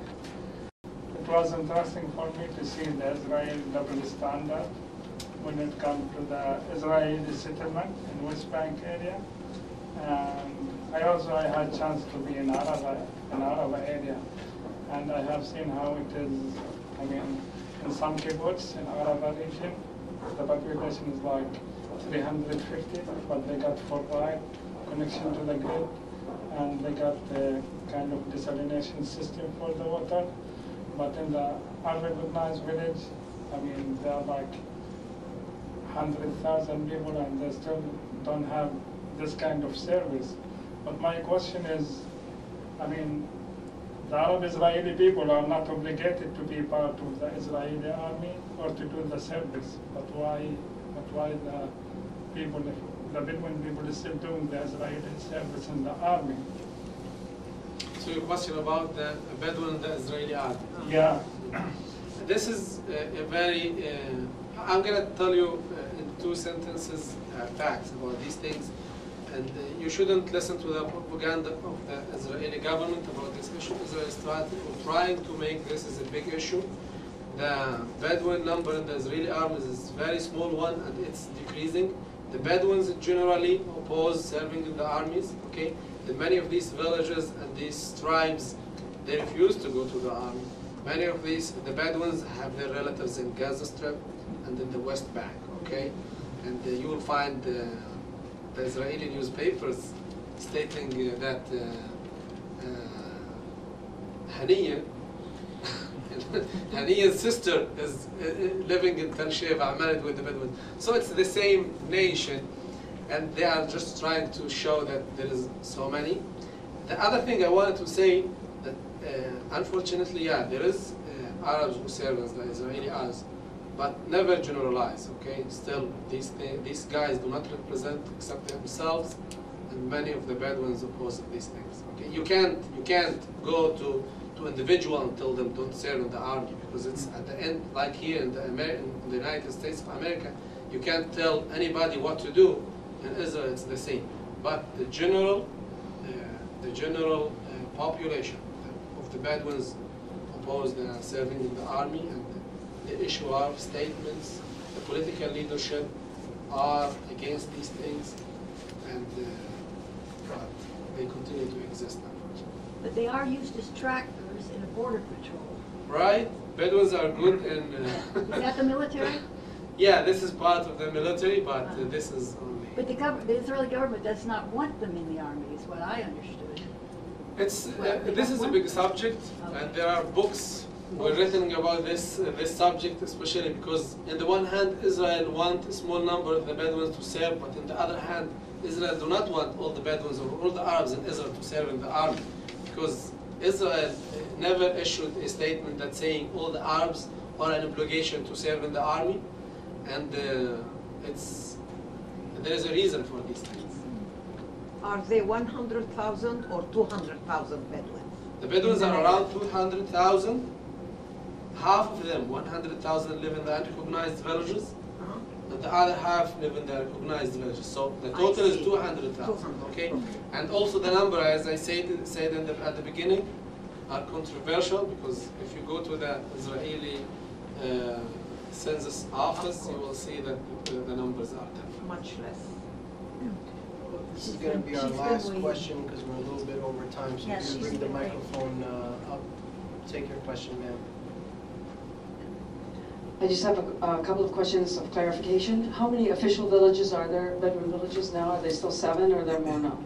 It was interesting for me to see the Israeli double standard when it comes to the Israeli settlement in West Bank area. And I had a chance to be in Arab area, and I have seen how it is. I mean, in some kibbutz in Arab region, the population is like 350, but they got full-wide connection to the grid, and they got the kind of desalination system for the water. But in the unrecognized village, I mean, there are like 100,000 people, and they still don't have this kind of service. But my question is, I mean, the Arab Israeli people are not obligated to be part of the Israeli army or to do the service. But why the people, the Bedouin people, is still doing the Israeli service in the army? So your question about the Bedouin and the Israeli army? Yeah. This is a very, I'm going to tell you in 2 sentences facts about these things. And you shouldn't listen to the propaganda of the Israeli government about this issue. Israel is trying to make this as a big issue. The Bedouin number in the Israeli army is a very small one, and it's decreasing. The Bedouins generally oppose serving in the armies. Okay, and many of these villages and these tribes, they refuse to go to the army. Many of the Bedouins have their relatives in Gaza Strip and in the West Bank. Okay, and you will find the Israeli newspapers stating that Haniya's sister is living in Tel Sheva, married with the Bedouin. So it's the same nation, and they are just trying to show that there is so many. The other thing I wanted to say, that unfortunately, yeah, there is Arabs who serve as the Israeli Arabs, but never generalize, okay? Still, these guys do not represent except themselves, and many of the Bedouins oppose these things. Okay, you can't go to individual and tell them don't serve in the army, because it's at the end, like here in the United States of America, you can't tell anybody what to do. In Israel, it's the same. But the general population of the Bedouins oppose serving in the army, and they issue our statements. The political leadership are against these things, and but they continue to exist, unfortunately. But they are used as tractors in a border patrol. Right? Bedouins are good in... Is that the military? Yeah, this is part of the military, but this is only... But the Israeli government does not want them in the army, is what I understood. It's this is a big subject, and there are books written about this subject, especially because, on the one hand, Israel wants a small number of the Bedouins to serve, but on the other hand, Israel do not want all the Bedouins or all the Arabs in Israel to serve in the army, because Israel never issued a statement that saying all the Arabs are an obligation to serve in the army, and there is a reason for these things. Are they 100,000 or 200,000 Bedouins? The Bedouins are around 200,000. Half of them, 100,000, live in the unrecognized villages, and the other half live in the recognized villages. So the total is 200,000. Okay, and also the number, as I said at the beginning, are controversial, because if you go to the Israeli census office, you will see that the numbers are different. Much less. This is going to be our last question, because we're a little bit over time, so Yes, you she's bring the been waiting. microphone up. Take your question, ma'am. I just have a couple of questions of clarification. How many official villages are there, Bedouin villages now? Are they still 7 or are there more now?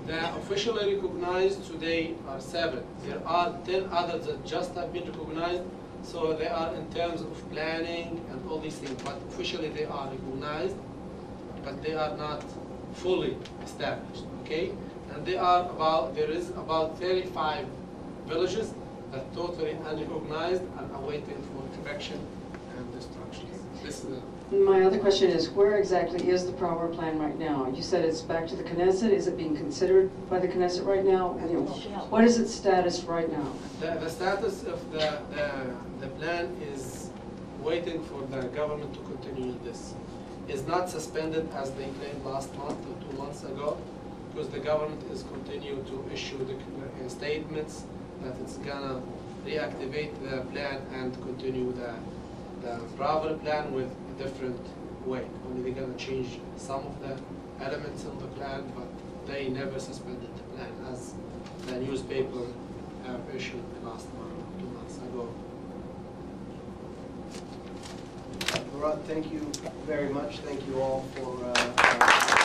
The officially recognized today are 7. There are 10 others that just have been recognized, so they are in terms of planning and all these things, but officially they are recognized, but they are not fully established, okay? And there is about 35 villages that are totally unrecognized and awaiting for erection and destruction. This is My other question is, where exactly is the Prawer Plan right now? You said it's back to the Knesset. Is it being considered by the Knesset right now? You know, what is its status right now? the status of the plan is waiting for the government to continue this. It's not suspended as they claimed last month or 2 months ago, because the government is continuing to issue the statements that it's gonna reactivate the plan and continue the Prawer Plan with a different way. Only they're gonna change some of the elements of the plan, but they never suspended the plan, as the newspaper have issued last month, 2 months ago. Morad, thank you very much. Thank you all for